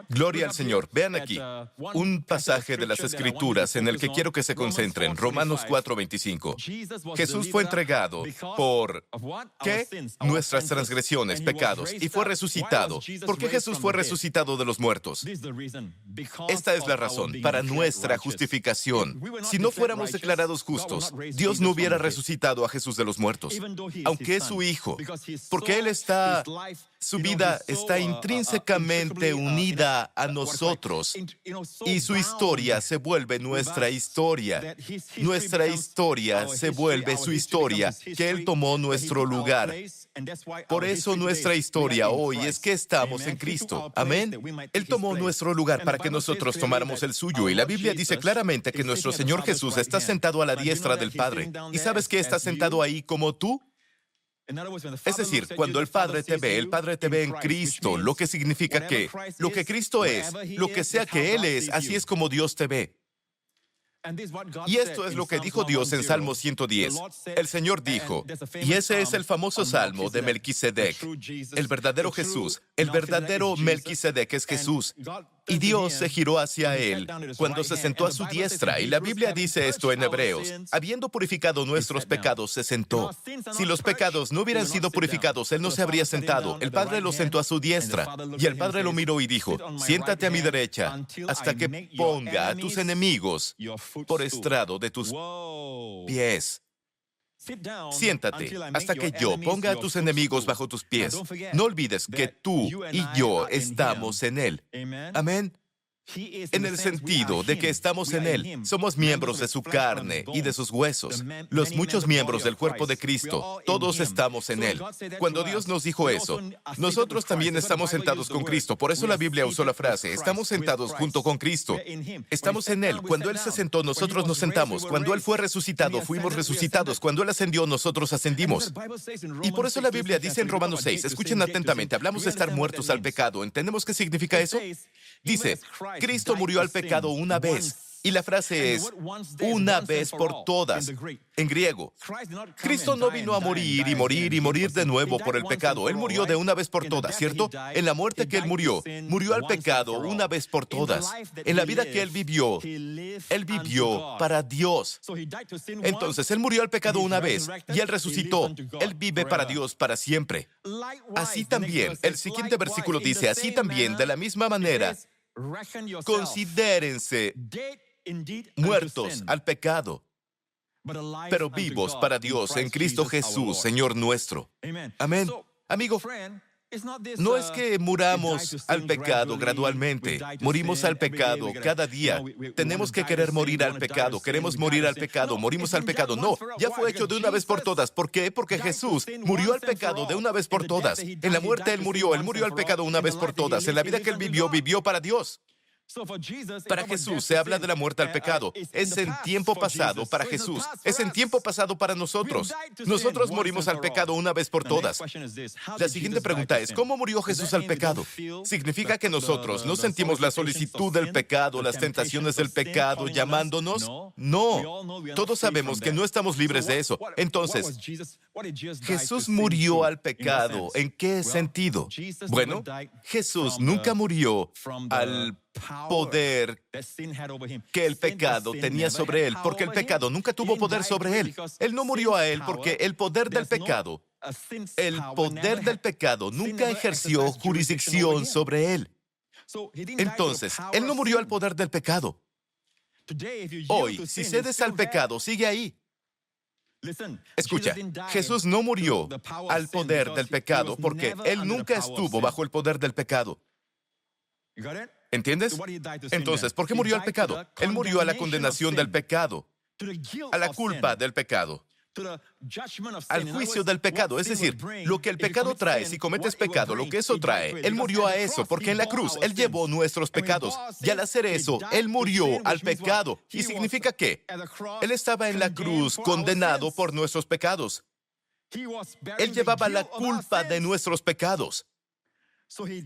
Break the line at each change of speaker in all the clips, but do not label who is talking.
Gloria al Señor. Vean aquí un pasaje de las Escrituras en el que quiero que se concentren. Romanos 4:25. Jesús fue entregado por, ¿qué? Nuestras transgresiones, pecados, y fue resucitado. ¿Por qué Jesús fue resucitado de los muertos? Esta es la razón, para nuestra justificación. Si no fuéramos declarados justos, Dios no hubiera resucitado a Jesús de los muertos, aunque es su Hijo, porque su vida está intrínsecamente unida a nosotros y su historia se vuelve nuestra historia. Nuestra historia se vuelve su historia, que Él tomó nuestro lugar. Por eso nuestra historia hoy es que estamos en Cristo. Amén. Él tomó nuestro lugar para que nosotros tomáramos el suyo. Y la Biblia dice claramente que nuestro Señor Jesús está sentado a la diestra del Padre. ¿Y sabes que está sentado ahí como tú? Es decir, cuando el Padre te ve en Cristo, lo que significa que lo que Cristo es, lo que sea que Él es, así es como Dios te ve. Y esto es lo que dijo Dios en Salmo 110. El Señor dijo, y ese es el famoso Salmo de Melquisedec, el verdadero Jesús, el verdadero Melquisedec es Jesús. Y Dios se giró hacia Él cuando se sentó a su diestra. Y la Biblia dice esto en Hebreos. Habiendo purificado nuestros pecados, se sentó. Si los pecados no hubieran sido purificados, Él no se habría sentado. El Padre lo sentó a su diestra. Y el Padre lo miró y dijo, siéntate a mi derecha hasta que ponga a tus enemigos por estrado de tus pies. Siéntate hasta que yo ponga a tus enemigos bajo tus pies. No olvides que tú y yo estamos en Él. Amén. En el sentido de que estamos en Él, somos miembros de su carne y de sus huesos. Los muchos miembros del cuerpo de Cristo, todos estamos en Él. Cuando Dios nos dijo eso, nosotros también estamos sentados con Cristo. Por eso la Biblia usó la frase, estamos sentados junto con Cristo. Estamos en Él. Cuando Él se sentó, nosotros nos sentamos. Cuando Él fue resucitado, fuimos resucitados. Cuando Él ascendió, nosotros ascendimos. Y por eso la Biblia dice en Romanos 6, escuchen atentamente, hablamos de estar muertos al pecado. ¿Entendemos qué significa eso? Dice, Cristo murió al pecado una vez. Y la frase es, una vez por todas, en griego. Cristo no vino a morir y morir y morir de nuevo por el pecado. Él murió de una vez por todas, ¿cierto? En la muerte que Él murió al pecado una vez por todas. En la vida que Él vivió para Dios. Entonces, Él murió al pecado una vez y Él resucitó. Él vive para Dios para siempre. Así también, el siguiente versículo dice, así también, de la misma manera, considérense muertos al pecado, pero vivos para Dios en Cristo Jesús, Señor nuestro. Amén. Amigo, no es que muramos al pecado gradualmente, morimos al pecado cada día. Tenemos que querer morir al pecado, queremos morir al pecado, morimos al pecado. No, ya fue hecho de una vez por todas. ¿Por qué? Porque Jesús murió al pecado de una vez por todas. En la muerte Él murió al pecado una vez por todas. En la vida que Él vivió para Dios. Para Jesús se habla de la muerte al pecado. Es en tiempo pasado para Jesús. Es en tiempo pasado para nosotros. Nosotros morimos al pecado una vez por todas. La siguiente pregunta es, ¿cómo murió Jesús al pecado? ¿Significa que nosotros no sentimos la solicitud del pecado, las tentaciones del pecado llamándonos? No. Todos sabemos que no estamos libres de eso. Entonces, Jesús murió al pecado. ¿En qué sentido? Bueno, Jesús nunca murió al poder que el pecado tenía sobre Él, porque el pecado nunca tuvo poder sobre Él. Él no murió a Él porque el poder del pecado nunca ejerció jurisdicción sobre Él. Entonces, Él no murió al poder del pecado. Hoy, si cedes al pecado, sigue ahí. Escucha, Jesús no murió al poder del pecado porque Él nunca estuvo bajo el poder del pecado. ¿Entiendes? Entonces, ¿por qué murió al pecado? Él murió a la condenación del pecado, a la culpa del pecado, al juicio del pecado. Es decir, lo que el pecado trae, si cometes pecado, lo que eso trae, Él murió a eso, porque en la cruz Él llevó nuestros pecados. Y al hacer eso, Él murió al pecado. ¿Y significa qué? Él estaba en la cruz condenado por nuestros pecados. Él llevaba la culpa de nuestros pecados.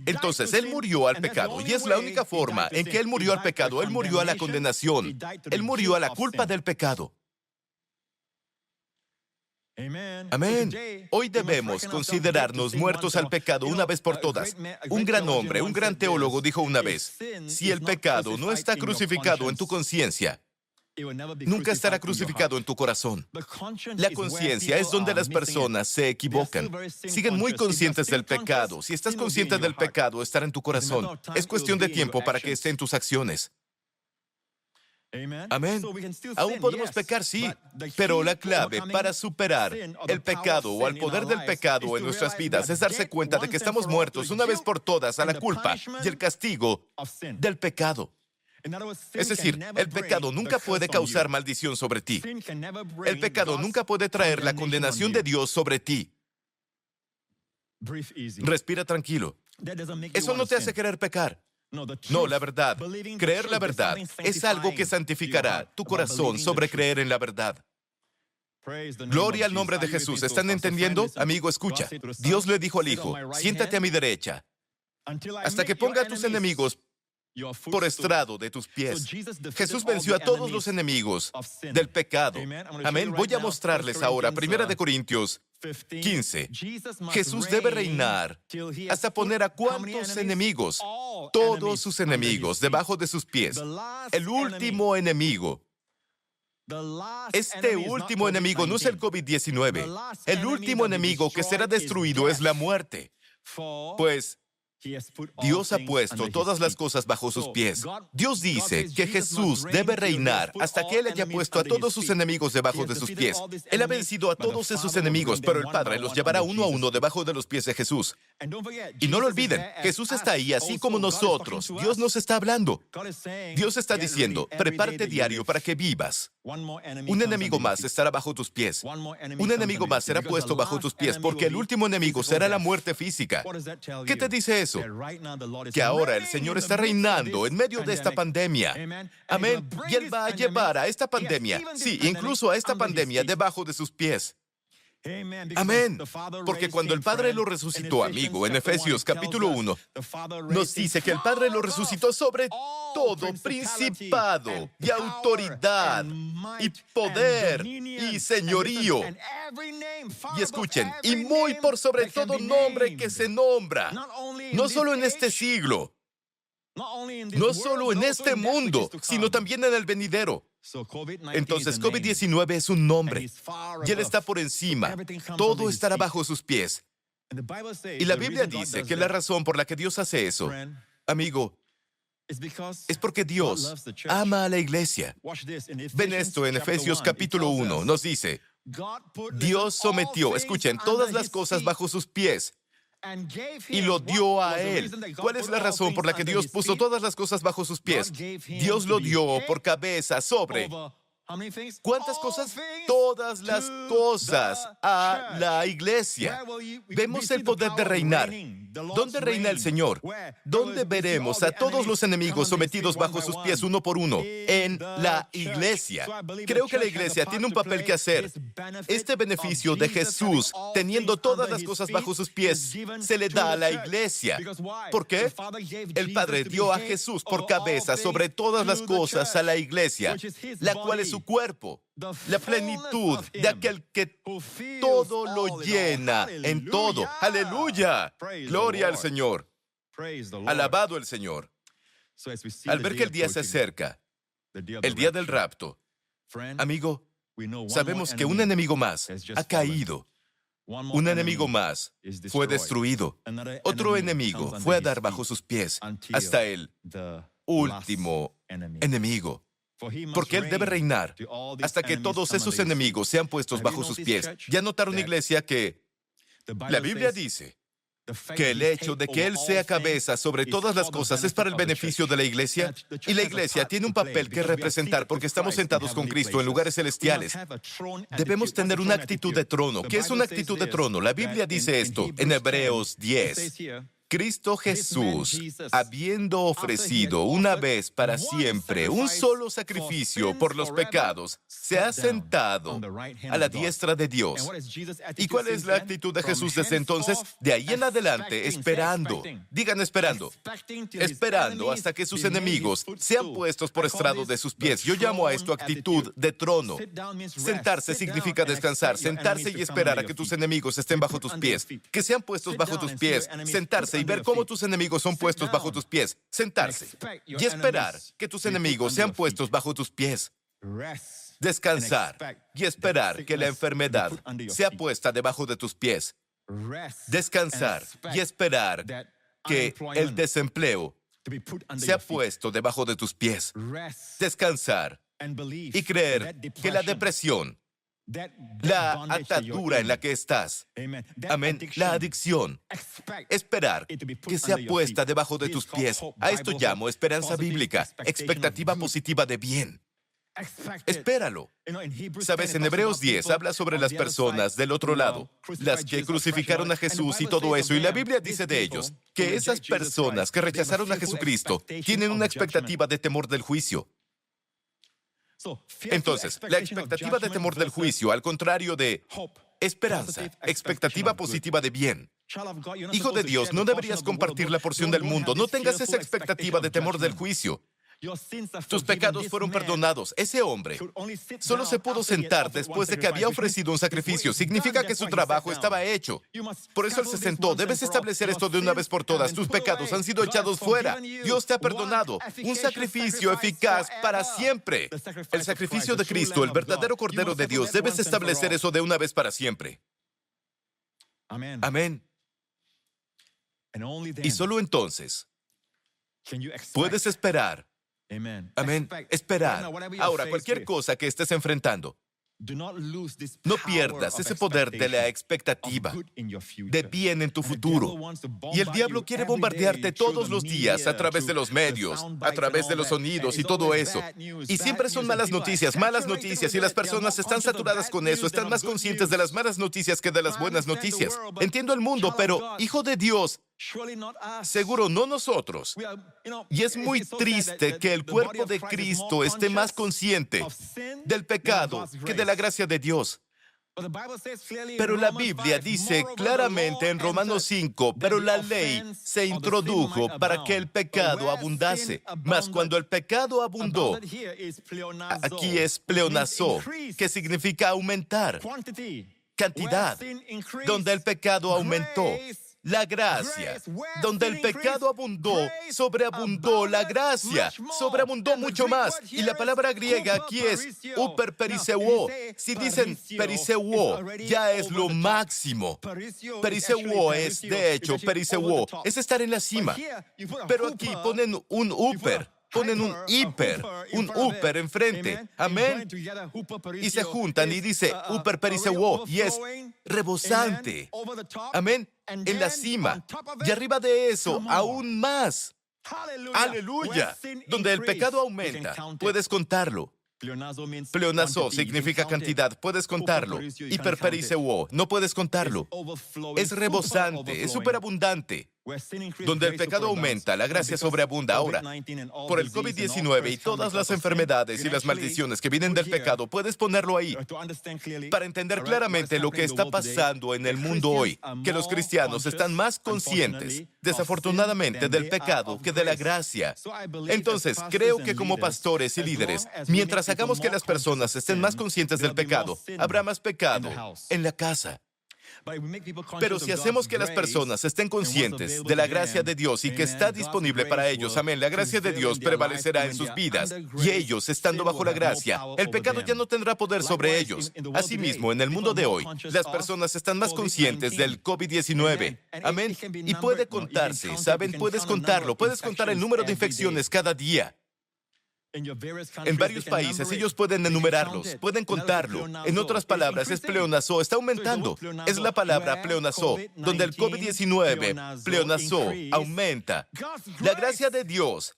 Entonces, Él murió al pecado, y es la única forma en que Él murió al pecado. Él murió a la condenación. Él murió a la culpa del pecado. Amén. Hoy debemos considerarnos muertos al pecado una vez por todas. Un gran hombre, un gran teólogo dijo una vez, si el pecado no está crucificado en tu conciencia, nunca estará crucificado en tu corazón. La conciencia es donde las personas se equivocan. Siguen muy conscientes del pecado. Si estás consciente del pecado, estará en tu corazón. Es cuestión de tiempo para que esté en tus acciones. Amén. Aún podemos pecar, sí, pero la clave para superar el pecado o al poder del pecado en nuestras vidas es darse cuenta de que estamos muertos una vez por todas a la culpa y el castigo del pecado. Es decir, el pecado nunca puede causar maldición sobre ti. El pecado nunca puede traer la condenación de Dios sobre ti. Respira tranquilo. Eso no te hace querer pecar. No, la verdad, creer la verdad es algo que santificará tu corazón sobre creer en la verdad. Gloria al nombre de Jesús. ¿Están entendiendo? Amigo, escucha. Dios le dijo al Hijo, siéntate a mi derecha, hasta que ponga a tus enemigos por estrado de tus pies. Jesús venció a todos los enemigos del pecado. Amén. Voy a mostrarles ahora, 1 Corintios 15. Jesús debe reinar hasta poner a cuántos enemigos, todos sus enemigos, debajo de sus pies. El último enemigo. Este último enemigo no es el COVID-19. El último enemigo que será destruido es la muerte. Pues Dios ha puesto todas las cosas bajo sus pies. Dios dice que Jesús debe reinar hasta que Él haya puesto a todos sus enemigos debajo de sus pies. Él ha vencido a todos esos enemigos, pero el Padre los llevará uno a uno debajo de los pies de Jesús. Y no lo olviden, Jesús está ahí así como nosotros. Dios nos está hablando. Dios está diciendo, prepárate diario para que vivas. Un enemigo más estará bajo tus pies. Un enemigo más será puesto bajo tus pies, porque el último enemigo será la muerte física. ¿Qué te dice eso? Que ahora el Señor está reinando en medio de esta pandemia. Amén. Y Él va a llevar a esta pandemia, sí, incluso a esta pandemia debajo de sus pies. Amén. Porque cuando el Padre lo resucitó, amigo, en Efesios capítulo 1, nos dice que el Padre lo resucitó sobre todo principado y autoridad y poder y señorío. Y escuchen, y muy por sobre todo nombre que se nombra, no solo en este siglo, no solo en este mundo, sino también en el venidero. Entonces, COVID-19 es un nombre, y Él está por encima. Todo estará bajo sus pies. Y la Biblia dice que la razón por la que Dios hace eso, amigo, es porque Dios ama a la iglesia. Ven esto en Efesios capítulo 1, nos dice, Dios sometió, escuchen, todas las cosas bajo sus pies y lo dio a Él. ¿Cuál es la razón por la que Dios puso todas las cosas bajo sus pies? Dios lo dio por cabeza sobre... ¿Cuántas cosas? Todas las cosas a la iglesia. Vemos el poder de reinar. ¿Dónde reina el Señor? ¿Dónde veremos a todos los enemigos sometidos bajo sus pies uno por uno? En la iglesia. Creo que la iglesia tiene un papel que hacer. Este beneficio de Jesús, teniendo todas las cosas bajo sus pies, se le da a la iglesia. ¿Por qué? El Padre dio a Jesús por cabeza sobre todas las cosas a la iglesia, la cual es su cuerpo, la plenitud de aquel que todo lo llena en todo. ¡Aleluya! Gloria al Señor. Alabado el Señor. Al ver que el día se acerca, el día del rapto, amigo, sabemos que un enemigo más ha caído. Un enemigo más fue destruido. Otro enemigo fue a dar bajo sus pies hasta el último enemigo. Porque Él debe reinar hasta que todos esos enemigos sean puestos bajo sus pies. ¿Ya notaron, iglesia, que la Biblia dice que el hecho de que Él sea cabeza sobre todas las cosas es para el beneficio de la iglesia? Y la iglesia tiene un papel que representar porque estamos sentados con Cristo en lugares celestiales. Debemos tener una actitud de trono. ¿Qué es una actitud de trono? La Biblia dice esto en Hebreos 10. Cristo Jesús, habiendo ofrecido una vez para siempre un solo sacrificio por los pecados, se ha sentado a la diestra de Dios. ¿Y cuál es la actitud de Jesús desde entonces? De ahí en adelante, esperando. Digan esperando. Esperando hasta que sus enemigos sean puestos por estrado de sus pies. Yo llamo a esto actitud de trono. Sentarse significa descansar. Sentarse y esperar a que tus enemigos estén bajo tus pies. Que sean puestos bajo tus pies. Sentarse y ver cómo tus enemigos son puestos bajo tus pies. Sentarse y esperar que tus enemigos sean puestos bajo tus pies. Descansar y esperar que la enfermedad sea puesta debajo de tus pies. Descansar y esperar que el desempleo sea puesto debajo de tus pies. Descansar y creer que la depresión, la atadura en la que estás, amén, la adicción, esperar que sea puesta debajo de tus pies. A esto llamo esperanza bíblica, expectativa positiva de bien. Espéralo. Sabes, en Hebreos 10 habla sobre las personas del otro lado, las que crucificaron a Jesús y todo eso, y la Biblia dice de ellos que esas personas que rechazaron a Jesucristo tienen una expectativa de temor del juicio. Entonces, la expectativa de temor del juicio, al contrario de esperanza, expectativa positiva de bien. Hijo de Dios, no deberías compartir la porción del mundo. No tengas esa expectativa de temor del juicio. Tus pecados fueron perdonados. Ese hombre solo se pudo sentar después de que había ofrecido un sacrificio. Significa que su trabajo estaba hecho. Por eso él se sentó. Debes establecer esto de una vez por todas. Tus pecados han sido echados fuera. Dios te ha perdonado. Un sacrificio eficaz para siempre. El sacrificio de Cristo, el verdadero Cordero de Dios. Debes establecer eso de una vez para siempre. Amén. Y solo entonces puedes esperar. Amén. Esperar. Ahora, cualquier cosa que estés enfrentando, no pierdas ese poder de la expectativa de bien en tu futuro. Y el diablo quiere bombardearte todos los días a través de los medios, a través de los sonidos y todo eso. Y siempre son malas noticias, y las personas están saturadas con eso, están más conscientes de las malas noticias que de las buenas noticias. Entiendo el mundo, pero, hijo de Dios, seguro no nosotros. Y es muy triste que el cuerpo de Cristo esté más consciente del pecado que de la gracia de Dios. Pero la Biblia dice claramente en Romanos 5, pero la ley se introdujo para que el pecado abundase. Mas cuando el pecado abundó, aquí es pleonazó, que significa aumentar, cantidad, donde el pecado aumentó. La gracia, donde el pecado abundó, sobreabundó la gracia, sobreabundó mucho más. Y la palabra griega aquí es uperperiseuo. Si dicen periseuo, ya es lo máximo. Periseuo es, de hecho, periseuo, es estar en la cima. Pero aquí ponen un upper. Ponen un hiper enfrente. Amén. Y se juntan y dice uperperiseuo y es rebosante. Amén. En la cima. Y arriba de eso, aún más. Aleluya. Donde el pecado aumenta, puedes contarlo. Pleonazo significa cantidad, puedes contarlo. Hiperperiseuo, no puedes contarlo. Es rebosante, es superabundante. Donde el pecado aumenta, la gracia sobreabunda. Ahora, por el COVID-19 y todas las enfermedades y las maldiciones que vienen del pecado, puedes ponerlo ahí para entender claramente lo que está pasando en el mundo hoy, que los cristianos están más conscientes, desafortunadamente, del pecado que de la gracia. Entonces, creo que como pastores y líderes, mientras hagamos que las personas estén más conscientes del pecado, habrá más pecado en la casa. Pero si hacemos que las personas estén conscientes de la gracia de Dios y que está disponible para ellos, amén, la gracia de Dios prevalecerá en sus vidas y ellos, estando bajo la gracia, el pecado ya no tendrá poder sobre ellos. Asimismo, en el mundo de hoy, las personas están más conscientes del COVID-19, amén, y puede contarse, ¿saben? Puedes contarlo, puedes contar el número de infecciones cada día. En varios países ellos pueden enumerarlos, pueden contarlo. En otras palabras, es pleonazó, está aumentando. Es la palabra pleonazó, donde el COVID-19, pleonazó, aumenta. La gracia de Dios,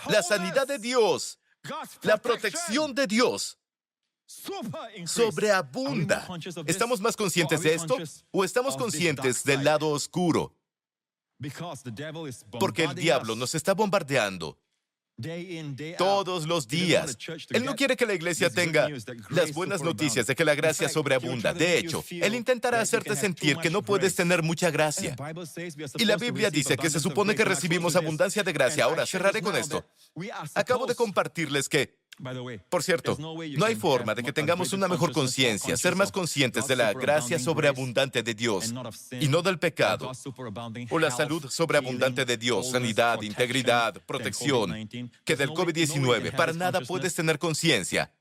la sanidad de Dios, la protección de Dios sobreabunda. ¿Estamos más conscientes de esto? ¿O estamos conscientes del lado oscuro? Porque el diablo nos está bombardeando todos los días. Él no quiere que la iglesia tenga las buenas noticias de que la gracia sobreabunda. De hecho, él intentará hacerte sentir que no puedes tener mucha gracia. Y la Biblia dice que se supone que recibimos abundancia de gracia. Ahora, cerraré con esto. Acabo de compartirles que, por cierto, no hay forma de que tengamos una mejor conciencia, ser más conscientes de la gracia sobreabundante de Dios y no del pecado, o la salud sobreabundante de Dios, sanidad, integridad, protección, que del COVID-19. Para nada puedes tener conciencia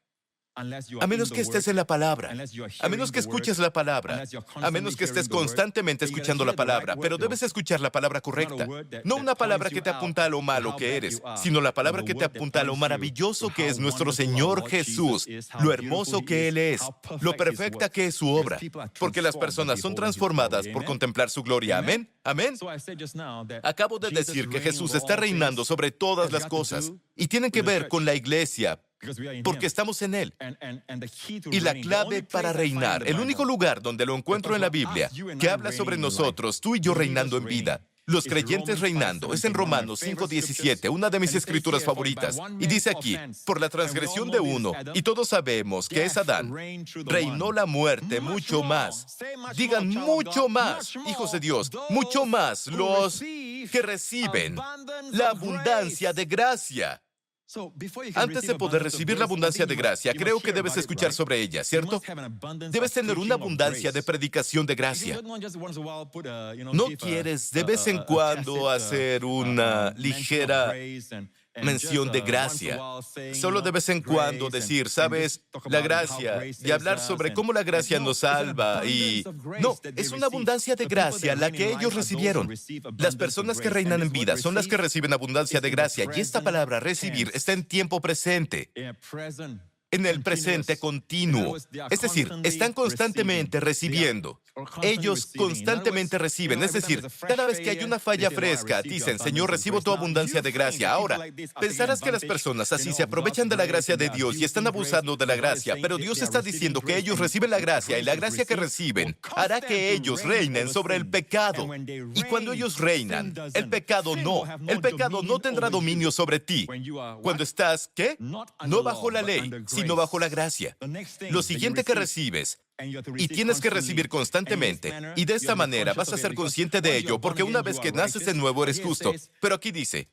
a menos que estés en la palabra, a menos que escuches la palabra, a menos que estés constantemente escuchando la palabra, pero debes escuchar la palabra correcta. No una palabra que te apunta a lo malo que eres, sino la palabra que te apunta a lo maravilloso que es nuestro Señor Jesús, lo hermoso que Él es, lo perfecta que es su obra, porque las personas son transformadas por contemplar su gloria. Amén. Amén. Acabo de decir que Jesús está reinando sobre todas las cosas y tienen que ver con la iglesia, porque estamos en Él. Y la clave para reinar, el único lugar donde lo encuentro en la Biblia, que habla sobre nosotros, tú y yo reinando en vida, los creyentes reinando, es en Romanos 5:17, una de mis escrituras favoritas. Y dice aquí, por la transgresión de uno, y todos sabemos que es Adán, reinó la muerte mucho más. Digan mucho más, hijos de Dios, mucho más los que reciben la abundancia de gracia. Antes de poder recibir la abundancia de gracia, creo que debes escuchar sobre ella, ¿cierto? Debes tener una abundancia de predicación de gracia. No quieres de vez en cuando hacer una ligera mención de gracia. Solo de vez en cuando decir, ¿sabes? La gracia, y hablar sobre cómo la gracia nos salva y... No, es una abundancia de gracia la que ellos recibieron. Las personas que reinan en vida son las que reciben abundancia de gracia, y esta palabra recibir está en tiempo presente. En el presente continuo. Es decir, están constantemente recibiendo. Ellos constantemente reciben. Es decir, cada vez que hay una falla fresca, dicen, Señor, recibo tu abundancia de gracia. Ahora, pensarás que las personas así se aprovechan de la gracia de Dios y están abusando de la gracia, pero Dios está diciendo que ellos reciben la gracia y la gracia que reciben hará que ellos reinen sobre el pecado. Y cuando ellos reinan, el pecado no tendrá dominio sobre ti. Cuando estás, ¿qué? No bajo la ley, sino bajo la gracia. Lo siguiente que recibes, y tienes que recibir constantemente, y de esta manera vas a ser consciente de ello, porque una vez que naces de nuevo eres justo. Pero aquí dice,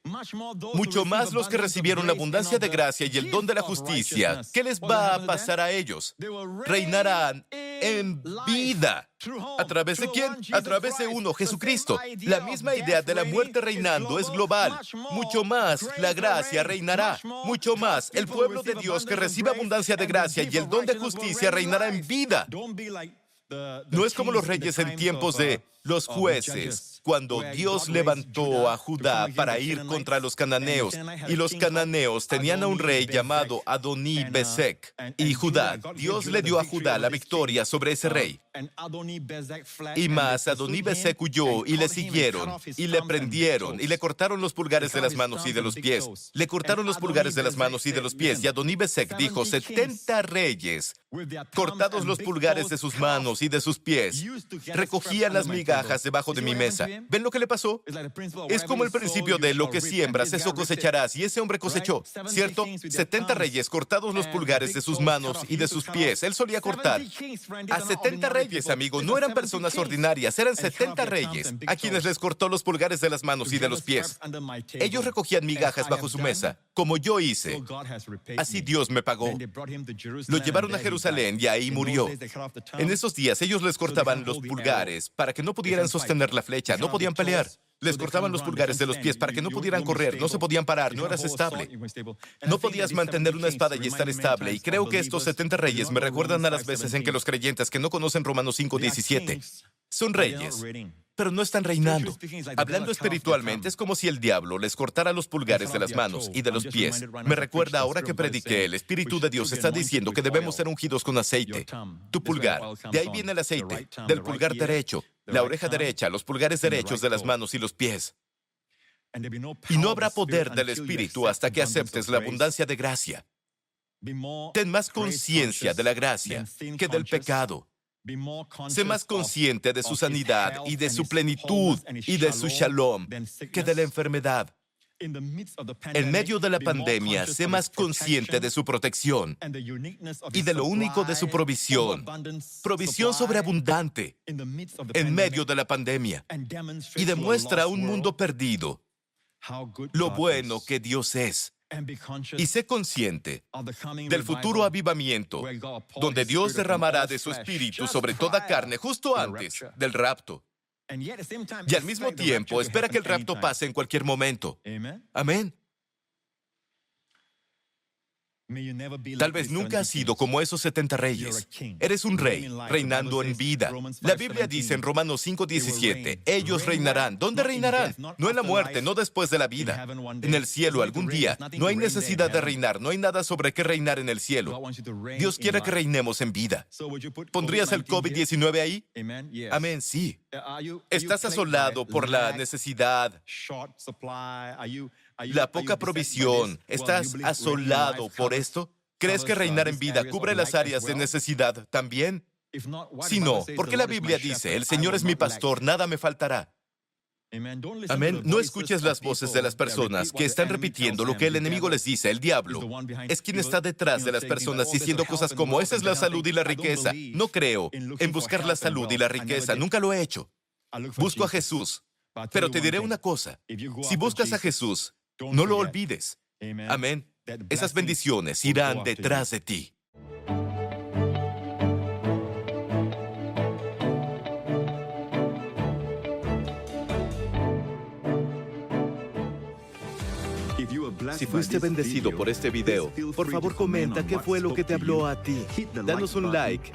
mucho más los que recibieron la abundancia de gracia y el don de la justicia. ¿Qué les va a pasar a ellos? Reinarán en vida. ¿A través de quién? A través de uno, Jesucristo. La misma idea de la muerte reinando es global. Mucho más la gracia reinará. Mucho más el pueblo de Dios que recibe abundancia de gracia y el don de justicia reinará en vida. No es como los reyes en tiempos de los jueces, cuando Dios levantó a Judá para ir contra los cananeos, y los cananeos tenían a un rey llamado Adoní-Bezek, y Judá, Dios le dio a Judá la victoria sobre ese rey. Y más, Adoní-Bezek huyó y le siguieron, y le prendieron, y le cortaron los pulgares de las manos y de los pies. Le cortaron los pulgares de las manos y de los pies, y Adoní-Bezek dijo, 70 reyes, cortados los pulgares de sus manos y de sus pies, recogían las migajas debajo de mi mesa. ¿Ven lo que le pasó? Es como el principio de lo que siembras, eso cosecharás, y ese hombre cosechó, ¿cierto? 70 reyes, cortados los pulgares de sus manos y de sus pies. Él solía cortar a 70 reyes, amigo. No eran personas ordinarias, eran 70 reyes a quienes les cortó los pulgares de las manos y de los pies. Ellos recogían migajas bajo su mesa, como yo hice. Así Dios me pagó. Lo llevaron a Jerusalén y ahí murió. En esos días ellos les cortaban los pulgares para que no pudieran sostener la flecha, no podían pelear. Les cortaban los pulgares de los pies para que no pudieran correr, no se podían parar, no eras estable. No podías mantener una espada y estar estable. Y creo que estos 70 reyes me recuerdan a las veces en que los creyentes que no conocen Romanos 5:17 son reyes, pero no están reinando. Hablando espiritualmente, es como si el diablo les cortara los pulgares de las manos y de los pies. Me recuerda ahora que prediqué, el Espíritu de Dios está diciendo que debemos ser ungidos con aceite. Tu pulgar, de ahí viene el aceite, del pulgar derecho, la oreja derecha, los pulgares derechos de las manos y los pies. Y no habrá poder del Espíritu hasta que aceptes la abundancia de gracia. Ten más conciencia de la gracia que del pecado. Sé más consciente de su sanidad y de su plenitud y de su shalom que de la enfermedad. En medio de la pandemia, sé más consciente de su protección y de lo único de su provisión. Provisión sobreabundante en medio de la pandemia. Y demuestra a un mundo perdido lo bueno que Dios es. Y sé consciente del futuro avivamiento, donde Dios derramará de su espíritu sobre toda carne justo antes del rapto. Y al mismo tiempo, espera que el rapto pase en cualquier momento. Amén. Tal vez nunca has sido como esos 70 reyes. Eres un rey, reinando en vida. La Biblia dice en Romanos 5:17, ellos reinarán. ¿Dónde reinarán? No en la muerte, no después de la vida. En el cielo algún día. No hay necesidad de reinar, no hay nada sobre qué reinar en el cielo. Dios quiere que reinemos en vida. ¿Pondrías el COVID-19 ahí? Amén, sí. ¿Estás asolado por la necesidad, la poca provisión? ¿Estás asolado por esto? ¿Crees que reinar en vida cubre las áreas de necesidad también? Si no, ¿por qué la Biblia dice, el Señor es mi pastor, nada me faltará? Amén. No escuches las voces de las personas que están repitiendo lo que el enemigo les dice. El diablo es quien está detrás de las personas diciendo cosas como, esa es la salud y la riqueza. No creo en buscar la salud y la riqueza. Nunca lo he hecho. Busco a Jesús. Pero te diré una cosa. Si buscas a Jesús, no lo olvides. Amén. Esas bendiciones irán detrás de ti. Si fuiste bendecido por este video, por favor comenta qué fue lo que te habló a ti. Danos un like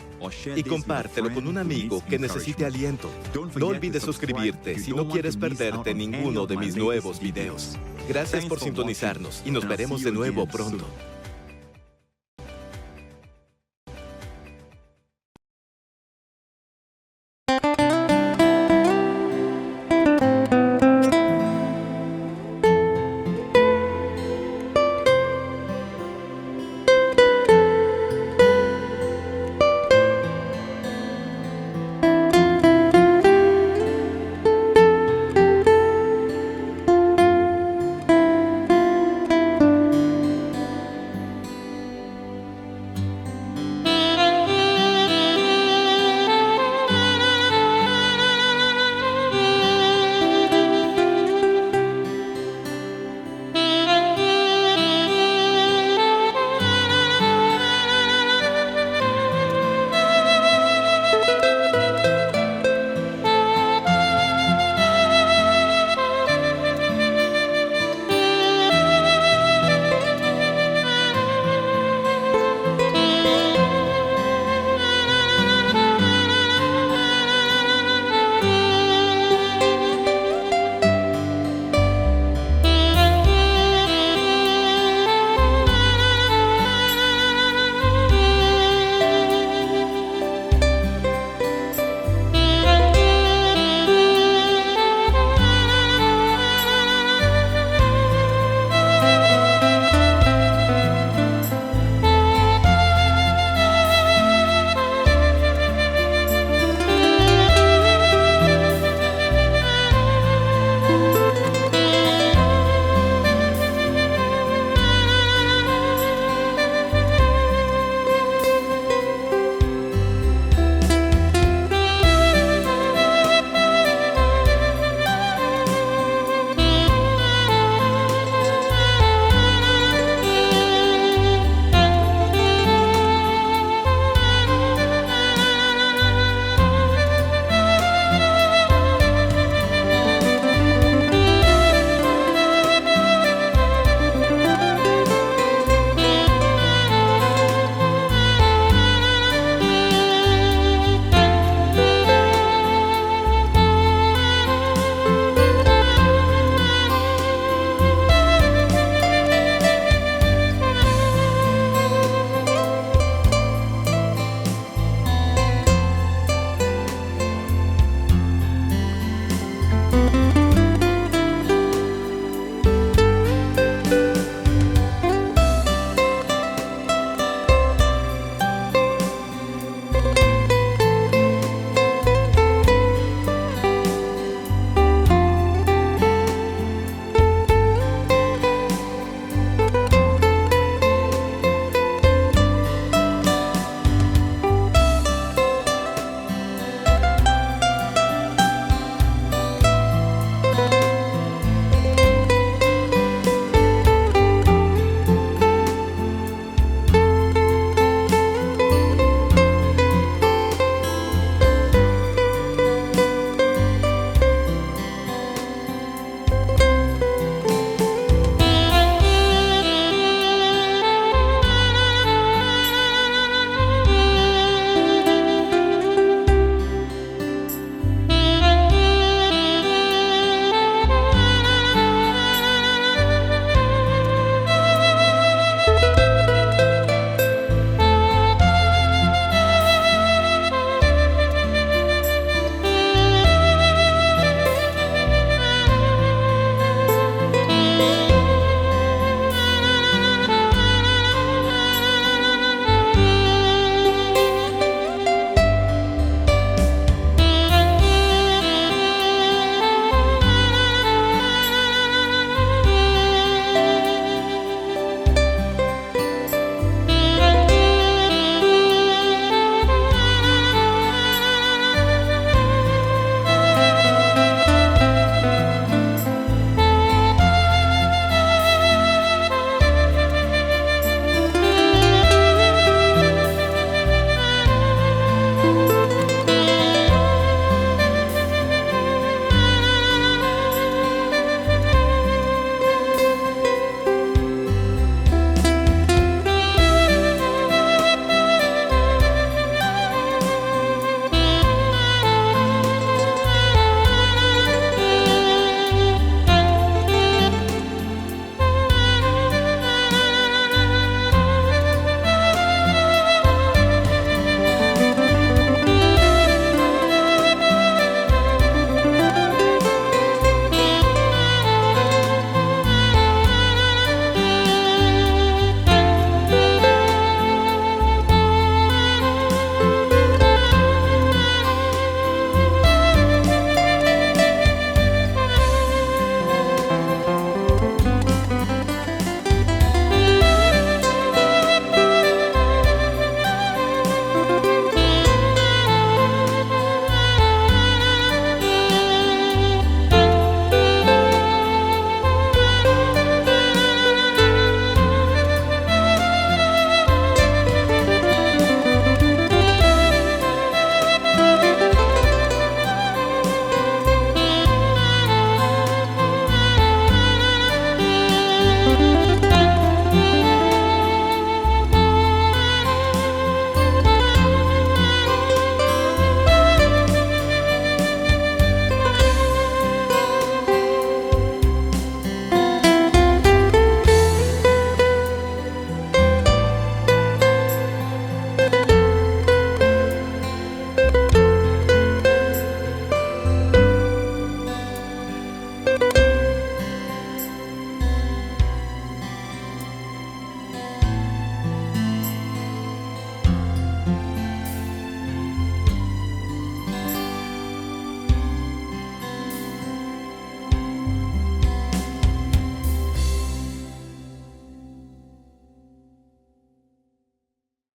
y compártelo con un amigo que necesite aliento. No olvides suscribirte si no quieres perderte ninguno de mis nuevos videos. Gracias por sintonizarnos y nos veremos de nuevo pronto.